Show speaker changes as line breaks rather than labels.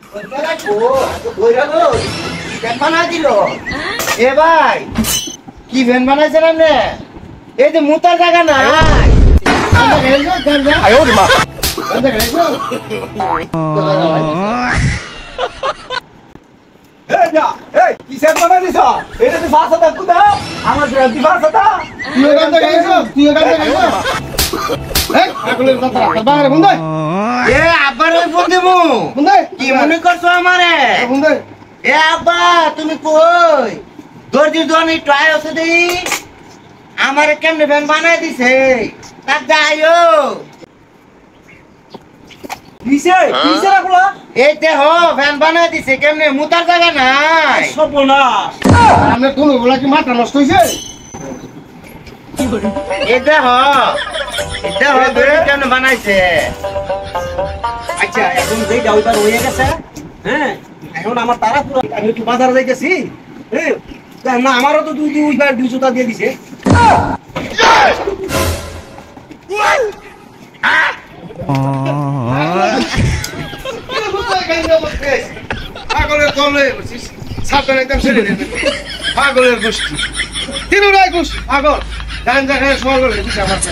এ ভাই কি ভ্যান বানাইছেন আপনি? এই যে মুতার জায়গা না আব্বার ওই ফোন দেবো কি মনে করছো আমারে? এ আব্বা তুমি কই দর্জির দোকানে একটু আয় আছে দেই আমারে কেমনে ভ্যান বানাই দিছে তাক যাইও এই দেহ ভ্যান বানাই দিছে কেমনে মুতার জায়গা নাই
আমরা তুমি বলা কি মাথা নষ্ট হয়েছে?
এই দেহ কেমনে বানাইছে?
আচ্ছা এখন যেটা ওইবার হয়ে গেছে, হ্যাঁ এখন আমার তারা পুরো আমি একটু বাজারে যাইতেছি, হ্যাঁ না আমারও তো দুই ওইবার 2 জুতা দিয়ে দিছে।
পাগলের কমলে সাবধানে একদম ছেড়ে দেবে পাগলের গোষ্ঠী তিনুরাই গোষ্ঠী পাগল গান জায়গায় সবার করে দিচ্ছে আমার কাছে।